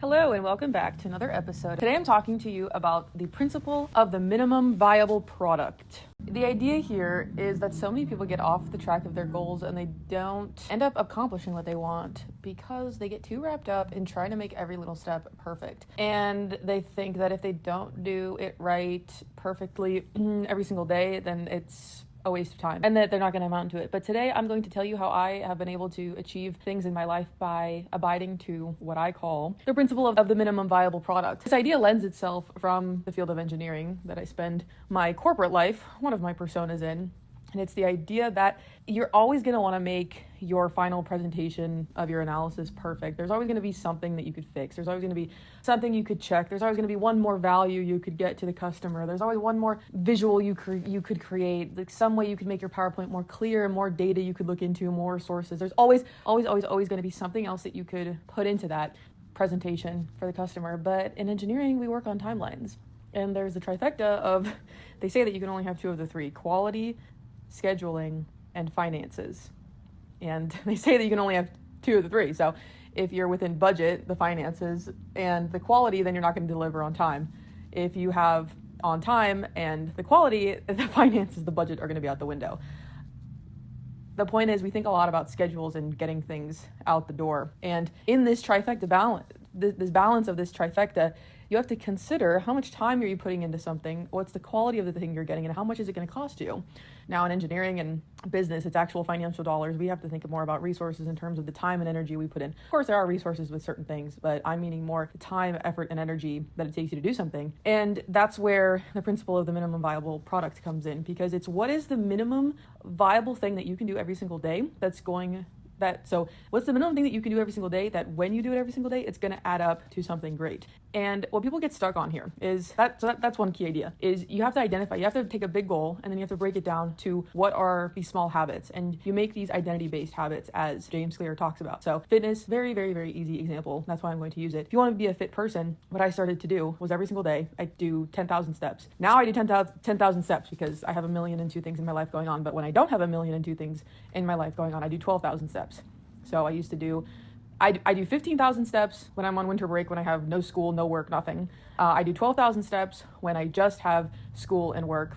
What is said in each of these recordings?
Hello and welcome back to another episode. Today I'm talking to you about the principle of the minimum viable product. The idea here is that so many people get off the track of their goals and they don't end up accomplishing what they want because they get too wrapped up in trying to make every little step perfect. And they think that if they don't do it right perfectly every single day, then it's a waste of time and that they're not going to amount to it. But today I'm going to tell you how I have been able to achieve things in my life by abiding to what I call the principle of the minimum viable product. This idea lends itself from the field of engineering that I spend my corporate life, one of my personas in. And it's the idea that you're always going to want to make your final presentation of your analysis perfect. There's always going to be something that you could fix. There's always going to be something you could check. There's always going to be one more value you could get to the customer. There's always one more visual you could create, like some way you could make your PowerPoint more clear, more data you could look into, more sources. There's always going to be something else that you could put into that presentation for the customer. But in engineering, we work on timelines. And there's the trifecta of, they say that you can only have two of the three: quality, scheduling, and finances. And they say that you can only have two of the three. So if you're within budget, the finances, and the quality, then you're not going to deliver on time. If you have on time and the quality, the finances, the budget are going to be out the window. The point is, we think a lot about schedules and getting things out the door. And in this trifecta balance, this balance of this trifecta, you have to consider how much time are you putting into something, what's the quality of the thing you're getting, and how much is it going to cost you. Now in engineering and business, it's actual financial dollars. We have to think more about resources in terms of the time and energy we put in. Of course, there are resources with certain things, but I'm meaning more the time, effort, and energy that it takes you to do something. And that's where the principle of the minimum viable product comes in, because it's what is the minimum viable thing that you can do every single day so what's the minimum thing that you can do every single day that when you do it every single day, it's going to add up to something great. And what people get stuck on here is that's one key idea, is you have to identify, you have to take a big goal and then you have to break it down to what are these small habits, and you make these identity-based habits, as James Clear talks about. So fitness, very, very, very easy example. That's why I'm going to use it. If you want to be a fit person, what I started to do was every single day, I do 10,000 steps. Now I do 10,000 steps because I have 1,000,002 things in my life going on. But when I don't have 1,000,002 things in my life going on, I do 12,000 steps. So I used to do, I do 15,000 steps when I'm on winter break, when I have no school, no work, nothing. I do 12,000 steps when I just have school and work,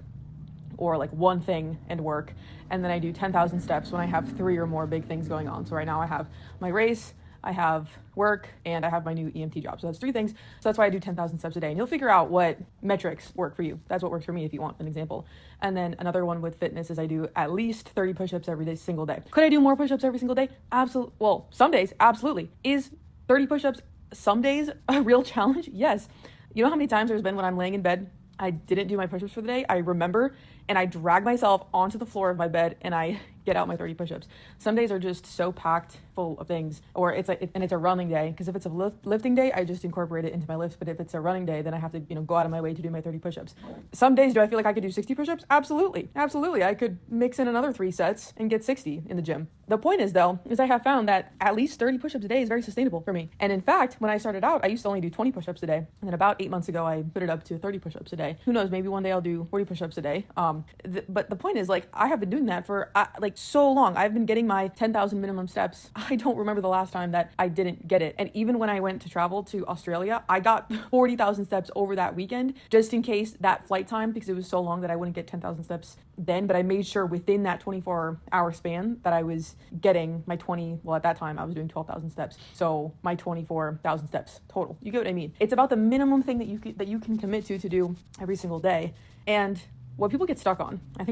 or like one thing and work. And then I do 10,000 steps when I have 3 or more big things going on. So right now I have my race, I have work, and I have my new EMT job. So that's 3 things. So that's why I do 10,000 steps a day. And you'll figure out what metrics work for you. That's what works for me if you want an example. And then another one with fitness is I do at least 30 push-ups every single day. Could I do more push-ups every single day? Absolutely. Well, some days, absolutely. Is 30 push-ups some days a real challenge? Yes. You know how many times there's been when I'm laying in bed, I didn't do my push-ups for the day, I remember, and I drag myself onto the floor of my bed and I get out my 30 push-ups. Some days are just so packed full of things, or it's a running day, because if it's a lifting day, I just incorporate it into my lifts. But if it's a running day, then I have to go out of my way to do my 30 push-ups. Some days, do I feel like I could do 60 push-ups? Absolutely. I could mix in another 3 sets and get 60 in the gym. The point is, though, is I have found that at least 30 push-ups a day is very sustainable for me. And in fact, when I started out, I used to only do 20 push-ups a day. And then about 8 months ago, I put it up to 30 push-ups a day. Who knows, maybe one day I'll do 40 push-ups a day. But the point is, I have been doing that for so long. I've been getting my 10,000 minimum steps. I don't remember the last time that I didn't get it. And even when I went to travel to Australia, I got 40,000 steps over that weekend, just in case that flight time, because it was so long that I wouldn't get 10,000 steps then. But I made sure within that 24-hour span that I was getting my at that time I was doing 12,000 steps. So my 24,000 steps total. You get what I mean? It's about the minimum thing that you can commit to do every single day. And what people get stuck on, I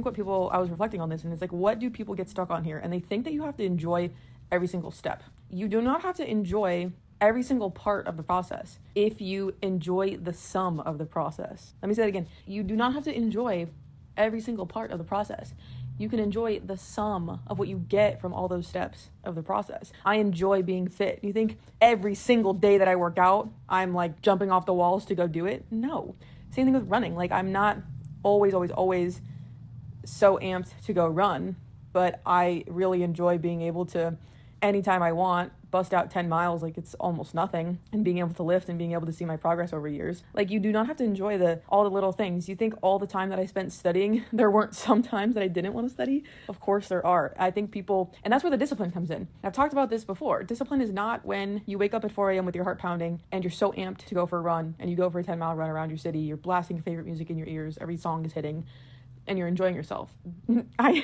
was reflecting on this, and it's like, what do people get stuck on here? And they think that you have to enjoy every single step. You do not have to enjoy every single part of the process if you enjoy the sum of the process. Let me say that again. You do not have to enjoy every single part of the process. You can enjoy the sum of what you get from all those steps of the process. I enjoy being fit. You think every single day that I work out, I'm like jumping off the walls to go do it? No. Same thing with running. I'm not always so amped to go run, but I really enjoy being able to anytime I want, bust out 10 miles like it's almost nothing, and being able to lift and being able to see my progress over years. Like, you do not have to enjoy all the little things. You think all the time that I spent studying, there weren't some times that I didn't want to study? Of course there are. I think people, and that's where the discipline comes in. I've talked about this before. Discipline is not when you wake up at 4 a.m. with your heart pounding and you're so amped to go for a run, and you go for a 10-mile run around your city, you're blasting your favorite music in your ears, every song is hitting, and you're enjoying yourself. I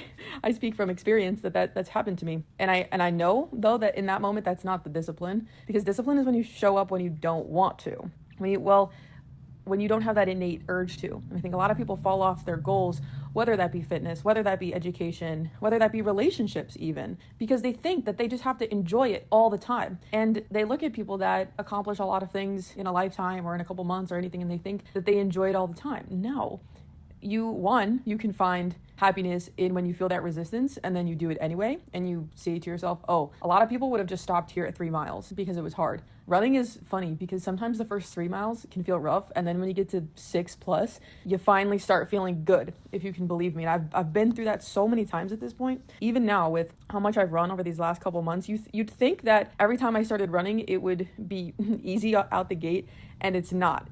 speak from experience that's happened to me. And I know, though, that in that moment, that's not the discipline, because discipline is when you show up when you don't want to. When you don't have that innate urge to. And I think a lot of people fall off their goals, whether that be fitness, whether that be education, whether that be relationships even, because they think that they just have to enjoy it all the time. And they look at people that accomplish a lot of things in a lifetime or in a couple months or anything, and they think that they enjoy it all the time. No. You can find happiness in when you feel that resistance, and then you do it anyway, and you say to yourself, oh, a lot of people would have just stopped here at 3 miles because it was hard. Running is funny because sometimes the first 3 miles can feel rough, and then when you get to 6+, you finally start feeling good, if you can believe me. And I've been through that so many times at this point. Even now, with how much I've run over these last couple months, you'd think that every time I started running, it would be easy out the gate, and it's not.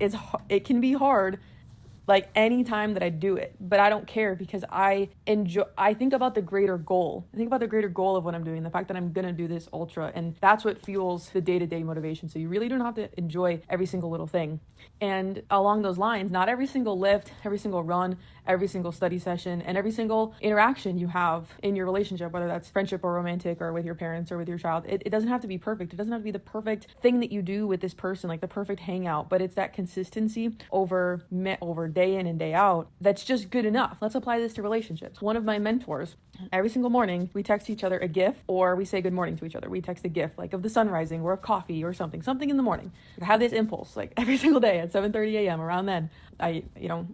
It can be hard, like any time that I do it, but I don't care because I think about the greater goal. I think about the greater goal of what I'm doing, the fact that I'm going to do this ultra, and that's what fuels the day-to-day motivation. So you really don't have to enjoy every single little thing. And along those lines, not every single lift, every single run, every single study session, and every single interaction you have in your relationship, whether that's friendship or romantic or with your parents or with your child, it doesn't have to be perfect. It doesn't have to be the perfect thing that you do with this person, like the perfect hangout, but it's that consistency over day in and day out that's just good enough. Let's apply this to relationships. One of my mentors, every single morning, we text each other a GIF, or we say good morning to each other. We text a GIF like of the sun rising or of coffee or something in the morning. I have this impulse like every single day at 7:30 a.m. around then, I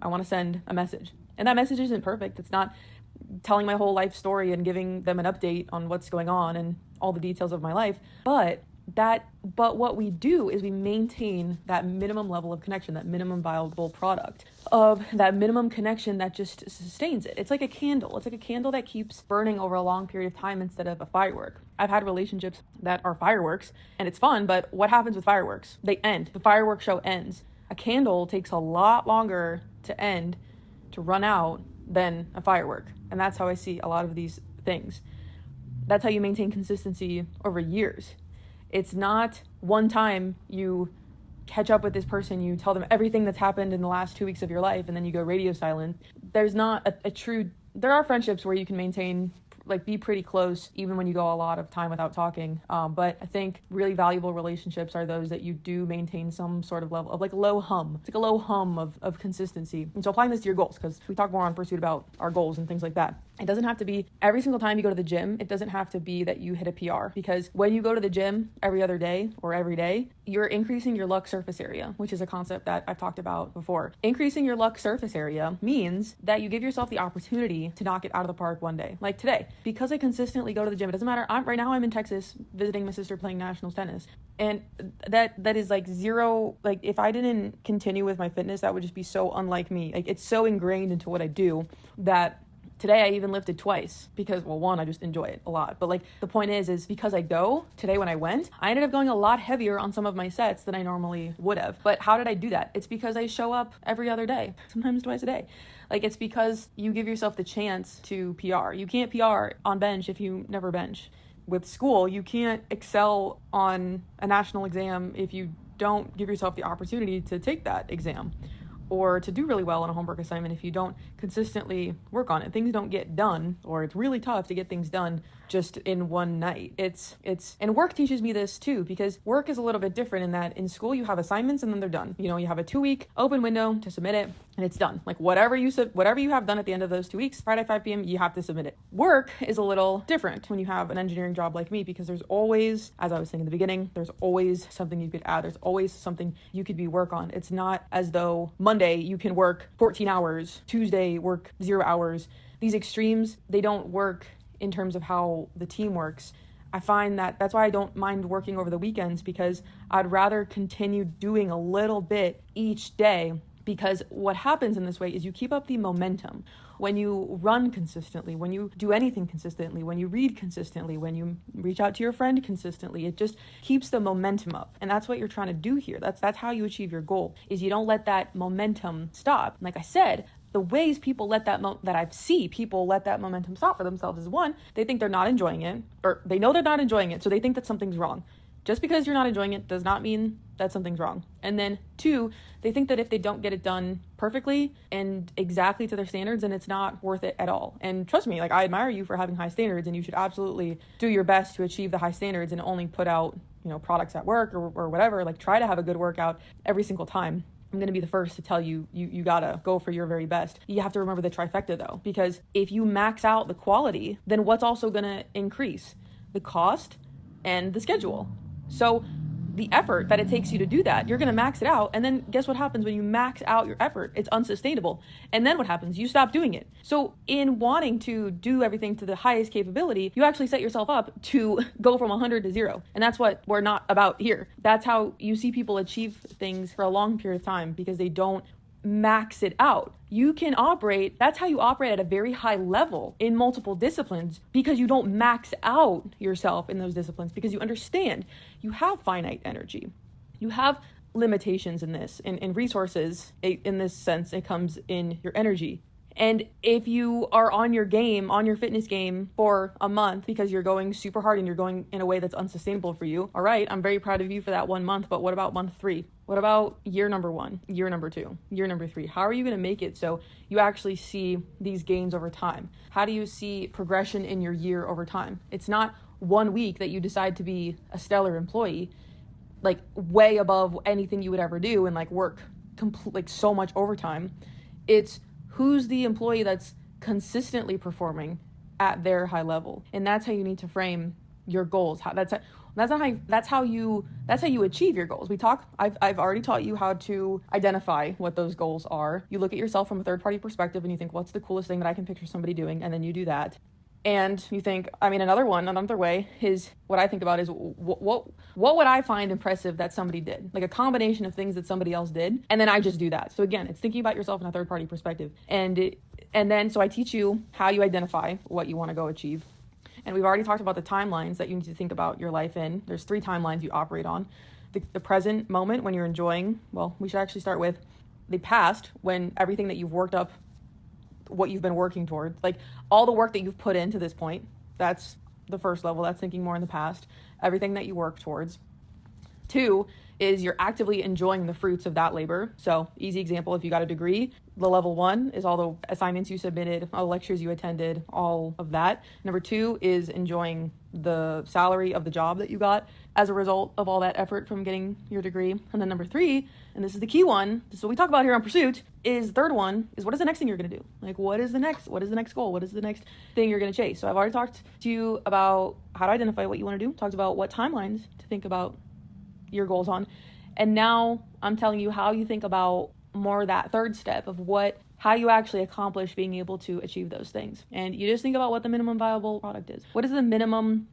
want to send a message. And that message isn't perfect. It's not telling my whole life story and giving them an update on what's going on and all the details of my life. But what we do is we maintain that minimum level of connection, that minimum viable product of that minimum connection that just sustains it. It's like a candle. It's like a candle that keeps burning over a long period of time instead of a firework. I've had relationships that are fireworks and it's fun, but what happens with fireworks? They end. The fireworks show ends. A candle takes a lot longer to end, to run out, than a firework. And that's how I see a lot of these things. That's how you maintain consistency over years. It's not one time you catch up with this person, you tell them everything that's happened in the last 2 weeks of your life, and then you go radio silent. There's not there are friendships where you can maintain, like, be pretty close even when you go a lot of time without talking. But I think really valuable relationships are those that you do maintain some sort of level of like low hum. It's like a low hum of consistency. And so applying this to your goals, because we talk more on Pursuit about our goals and things like that. It doesn't have to be every single time you go to the gym. It doesn't have to be that you hit a PR, because when you go to the gym every other day or every day, you're increasing your luck surface area, which is a concept that I've talked about before. Increasing your luck surface area means that you give yourself the opportunity to knock it out of the park one day. Like today, because I consistently go to the gym, it doesn't matter. Right now I'm in Texas visiting my sister playing nationals tennis. And that is like zero, like if I didn't continue with my fitness, that would just be so unlike me. Like it's so ingrained into what I do that today I even lifted twice because, well, one, I just enjoy it a lot. But like the point is because I go today, when I went, I ended up going a lot heavier on some of my sets than I normally would have. But how did I do that? It's because I show up every other day, sometimes twice a day. Like it's because you give yourself the chance to PR. You can't PR on bench if you never bench. With school, you can't excel on a national exam if you don't give yourself the opportunity to take that exam, or to do really well on a homework assignment if you don't consistently work on it. Things don't get done, or it's really tough to get things done just in one night. And work teaches me this too, because work is a little bit different in that in school you have assignments and then they're done. You know, you have a 2-week open window to submit it and it's done. Like whatever you have done at the end of those 2 weeks, Friday 5 p.m., you have to submit it. Work is a little different when you have an engineering job like me, because there's always, as I was saying in the beginning, there's always something you could add. There's always something you could work on. It's not as though Monday you can work 14 hours, Tuesday work 0 hours. These extremes, they don't work in terms of how the team works. I find that's why I don't mind working over the weekends, because I'd rather continue doing a little bit each day Because what happens in this way is you keep up the momentum. When you run consistently, when you do anything consistently, when you read consistently, when you reach out to your friend consistently, it just keeps the momentum up. And that's what you're trying to do here. That's how you achieve your goal, is you don't let that momentum stop. Like I said, the ways people let that people let that momentum stop for themselves is, one, they think they're not enjoying it, or they know they're not enjoying it, so they think that something's wrong. Just because you're not enjoying it does not mean that something's wrong. And then two, they think that if they don't get it done perfectly and exactly to their standards, then it's not worth it at all. And trust me, like, I admire you for having high standards, and you should absolutely do your best to achieve the high standards and only put out, products at work or whatever. Like, try to have a good workout every single time. I'm going to be the first to tell you, you gotta go for your very best. You have to remember the trifecta though, because if you max out the quality, then what's also going to increase? The cost and the schedule. So the effort that it takes you to do that, you're going to max it out. And then guess what happens when you max out your effort? It's unsustainable. And then what happens? You stop doing it. So in wanting to do everything to the highest capability, you actually set yourself up to go from 100 to 0. And that's what we're not about here. That's how you see people achieve things for a long period of time, because they don't max it out. You can operate, that's how you operate at a very high level in multiple disciplines, because you don't max out yourself in those disciplines, because you understand you have finite energy. You have limitations in this, in resources. In this sense, it comes in your energy. And if you are on your fitness game for a month because you're going super hard and you're going in a way that's unsustainable for you, all right, I'm very proud of you for that 1 month, but what about month 3? What about year number 1, year number 2, year number 3? How are you going to make it so you actually see these gains over time? How do you see progression in your year over time? It's not 1 week that you decide to be a stellar employee, like way above anything you would ever do, and like work like so much overtime. It's who's the employee that's consistently performing at their high level. And that's how you need to frame your goals. That's how you achieve your goals. I've already taught you how to identify what those goals are. You look at yourself from a third party perspective and you think, what's the coolest thing that I can picture somebody doing? And then you do that. And you think, another way is, what I think about is, what would I find impressive that somebody did? Like a combination of things that somebody else did, and then I just do that. So again, it's thinking about yourself in a third party perspective. And then so I teach you how you identify what you want to go achieve. And we've already talked about the timelines that you need to think about your life in. There's 3 timelines you operate on. The present moment, when you're enjoying, well, we should actually start with the past, when everything that you've worked up, what you've been working towards, like all the work that you've put into this point, that's the first level. That's thinking more in the past, everything that you work towards. 2 is you're actively enjoying the fruits of that labor. So easy example, if you got a degree, the level 1 is all the assignments you submitted, all the lectures you attended, all of that. Number 2 is enjoying the salary of the job that you got as a result of all that effort from getting your degree. And then number 3, and this is the key one, this is what we talk about here on Pursuit, is third one is, what is the next thing you're going to do? Like, what is the next goal? What is the next thing you're going to chase? So I've already talked to you about how to identify what you want to do, talked about what timelines to think about your goals on. And now I'm telling you how you think about more that third step of how you actually accomplish being able to achieve those things. And you just think about what the minimum viable product is. What is the minimum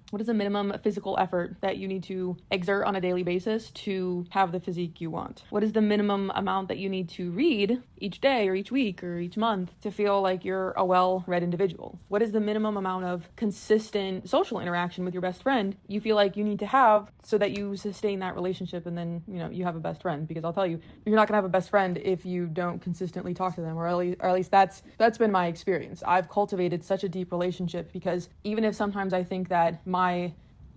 physical effort that you need to exert on a daily basis to have the physique you want? What is the minimum amount that you need to read each day or each week or each month to feel like you're a well-read individual? What is the minimum amount of consistent social interaction with your best friend you feel like you need to have so that you sustain that relationship, and then, you have a best friend? Because I'll tell you, you're not gonna have a best friend if you don't consistently talk to them, or at least that's been my experience. I've cultivated such a deep relationship, because even if sometimes I think that my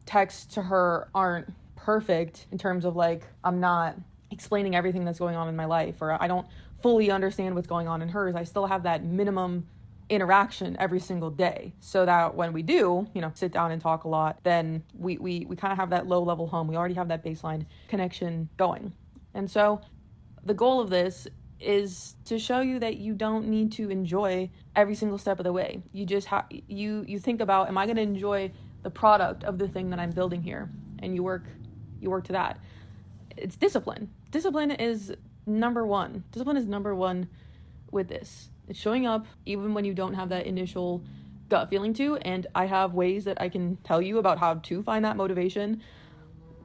texts to her aren't perfect in terms of like, I'm not explaining everything that's going on in my life, or I don't fully understand what's going on in hers, I still have that minimum interaction every single day, so that when we do, sit down and talk a lot, then we kind of have that low level home. We already have that baseline connection going. And so the goal of this is to show you that you don't need to enjoy every single step of the way. You just you think about, am I going to enjoy the product of the thing that I'm building here? And you work to that. It's discipline. Discipline is number one. Discipline is number one with this. It's showing up even when you don't have that initial gut feeling to. And I have ways that I can tell you about how to find that motivation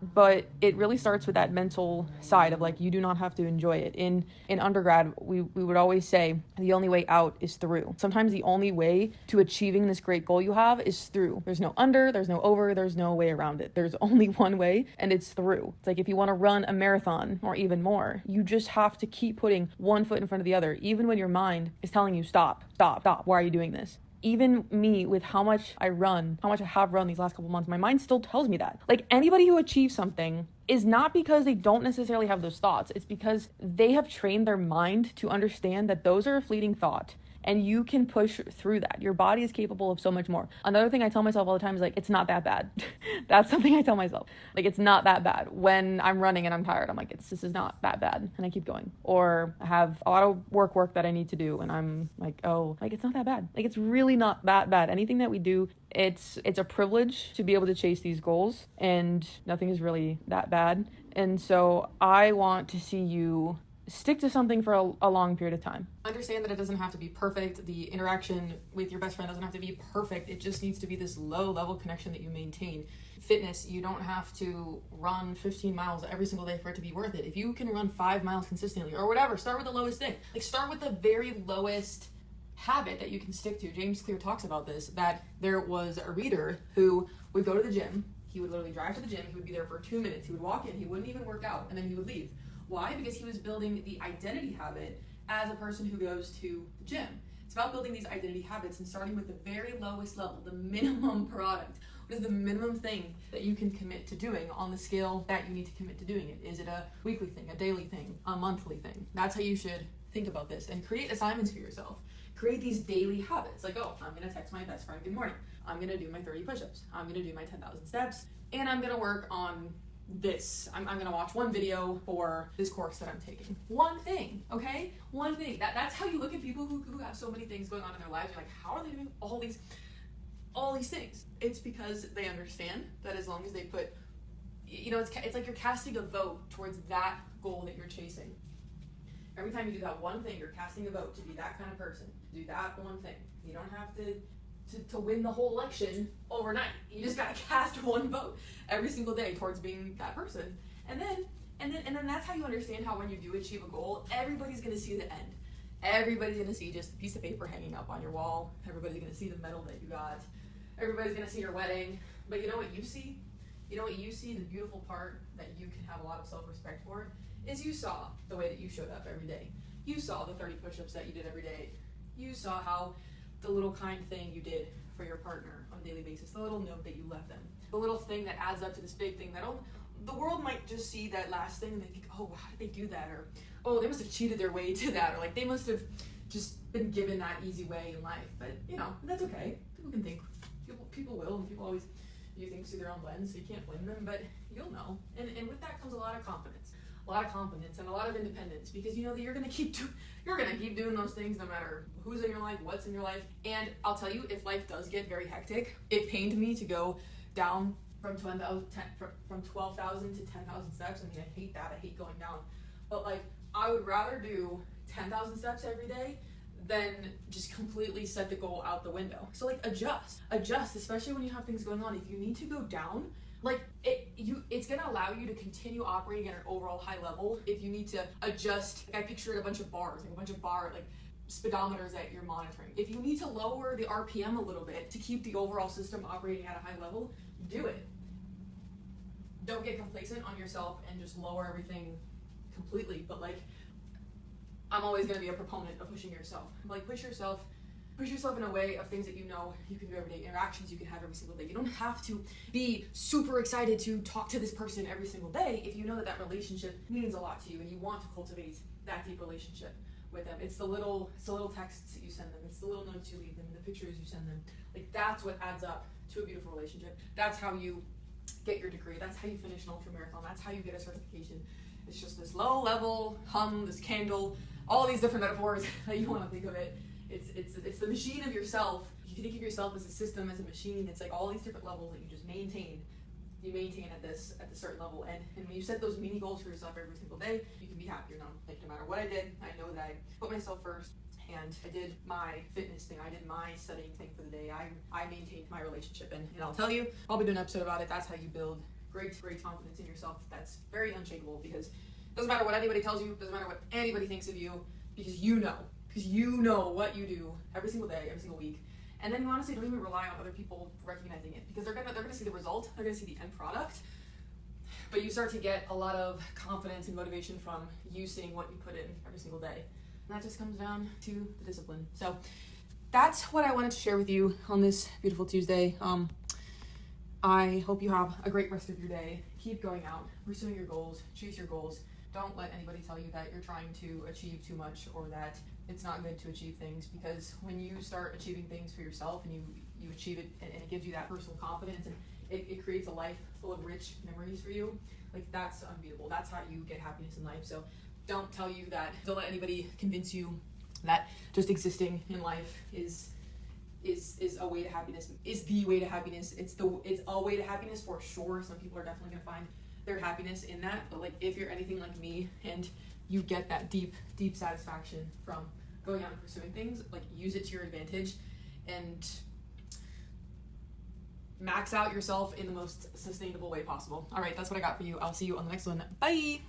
but it really starts with that mental side of like, you do not have to enjoy it. In undergrad, we would always say the only way out is through. Sometimes the only way to achieving this great goal you have is through. There's no under, there's no over, there's no way around it. There's only one way, and it's through. It's like if you want to run a marathon or even more, you just have to keep putting one foot in front of the other, even when your mind is telling you stop. Why are you doing this? Even me, with how much I have run these last couple months, my mind still tells me that. Like, anybody who achieves something is not because they don't necessarily have those thoughts. It's because they have trained their mind to understand that those are a fleeting thought. And you can push through that. Your body is capable of so much more. Another thing I tell myself all the time is like, it's not that bad. That's something I tell myself. Like, it's not that bad. When I'm running and I'm tired, I'm like, this is not that bad. And I keep going. Or I have a lot of work that I need to do. And I'm like, oh, like, it's not that bad. Like, it's really not that bad. Anything that we do, it's a privilege to be able to chase these goals. And nothing is really that bad. And so I want to see you stick to something for a long period of time. Understand that it doesn't have to be perfect. The interaction with your best friend doesn't have to be perfect. It just needs to be this low level connection that you maintain. Fitness, you don't have to run 15 miles every single day for it to be worth it. If you can run 5 miles consistently or whatever, start with the lowest thing. Like, start with the very lowest habit that you can stick to. James Clear talks about this, that there was a reader who would go to the gym. He would literally drive to the gym. He would be there for 2 minutes. He would walk in. He wouldn't even work out, and then he would leave. Why? Because he was building the identity habit as a person who goes to the gym. It's about building these identity habits and starting with the very lowest level, the minimum product. What is the minimum thing that you can commit to doing on the scale that you need to commit to doing it? Is it a weekly thing, a daily thing, a monthly thing? That's how you should think about this, and create assignments for yourself. Create these daily habits. Like, oh, I'm gonna text my best friend good morning. I'm gonna do my 30 push-ups. I'm gonna do my 10,000 steps, and I'm gonna work on this. I'm gonna watch one video for this course that I'm taking. One thing, okay? One thing. That's how you look at people who have so many things going on in their lives. You're like, how are they doing all these things? It's because they understand that as long as they put, it's like you're casting a vote towards that goal that you're chasing. Every time you do that one thing, you're casting a vote to be that kind of person, to do that one thing. You don't have to win the whole election overnight. You just gotta cast one vote every single day towards being that person. And then that's how you understand how when you do achieve a goal, everybody's gonna see the end. Everybody's gonna see just a piece of paper hanging up on your wall. Everybody's gonna see the medal that you got. Everybody's gonna see your wedding. But you know what you see? The beautiful part that you can have a lot of self-respect for is you saw the way that you showed up every day. You saw the 30 push-ups that you did every day. You saw how the little kind thing you did for your partner on a daily basis, the little note that you left them, the little thing that adds up to this big thing that the world might just see that last thing and they think, oh, how did they do that? Or, oh, they must have cheated their way to that. Or like, they must have just been given that easy way in life. But, that's okay. People can think. People will, and people always view things through their own lens, so you can't blame them, but you'll know. And with that comes a lot of confidence. And a lot of independence, because you know that you're gonna keep doing those things no matter who's in your life, what's in your life. And I'll tell you, if life does get very hectic, it pained me to go down from 12,000 to 10,000 steps. I mean, I hate that. I hate going down. But like, I would rather do 10,000 steps every day than just completely set the goal out the window. So like, adjust, especially when you have things going on. If you need to go down, like it's gonna allow you to continue operating at an overall high level. If you need to adjust, like I pictured a bunch of bars, like speedometers that you're monitoring. If you need to lower the RPM a little bit to keep the overall system operating at a high level, do it. Don't get complacent on yourself and just lower everything completely. But like, I'm always gonna be a proponent of pushing yourself. Like, push yourself in a way of things that you know you can do every day, interactions you can have every single day. You don't have to be super excited to talk to this person every single day if you know that relationship means a lot to you and you want to cultivate that deep relationship with them. It's the little texts that you send them. It's the little notes you leave them, the pictures you send them. Like, that's what adds up to a beautiful relationship. That's how you get your degree. That's how you finish an ultra marathon. That's how you get a certification. It's just this low level hum, this candle, all these different metaphors that you want to think of it. It's the machine of yourself. If you think of yourself as a system, as a machine, it's like all these different levels that you just maintain. You maintain at this certain level, and when you set those mini goals for yourself every single day, you can be happier. Like, no matter what I did, I know that I put myself first, and I did my fitness thing. I did my studying thing for the day. I maintained my relationship, and I'll tell you, I'll be doing an episode about it. That's how you build great confidence in yourself that's very unshakable, because it doesn't matter what anybody tells you, doesn't matter what anybody thinks of you, because you know what you do every single day, every single week. And then you honestly don't even rely on other people recognizing it, because they're gonna see the result, they're gonna see the end product, but you start to get a lot of confidence and motivation from you seeing what you put in every single day. And that just comes down to the discipline. So that's what I wanted to share with you on this beautiful Tuesday. I hope you have a great rest of your day. Keep going out, pursuing your goals, chase your goals. Don't let anybody tell you that you're trying to achieve too much or that it's not good to achieve things, because when you start achieving things for yourself and you achieve it, and it gives you that personal confidence, and it creates a life full of rich memories for you, like that's unbeatable. That's how you get happiness in life. So don't let anybody convince you that just existing in life is a way to happiness, is the way to happiness. It's a way to happiness for sure. Some people are definitely gonna find their happiness in that, but like if you're anything like me and you get that deep satisfaction from going out and pursuing things, like use it to your advantage and max out yourself in the most sustainable way possible. All right, that's what I got for you. I'll see you on the next one. Bye.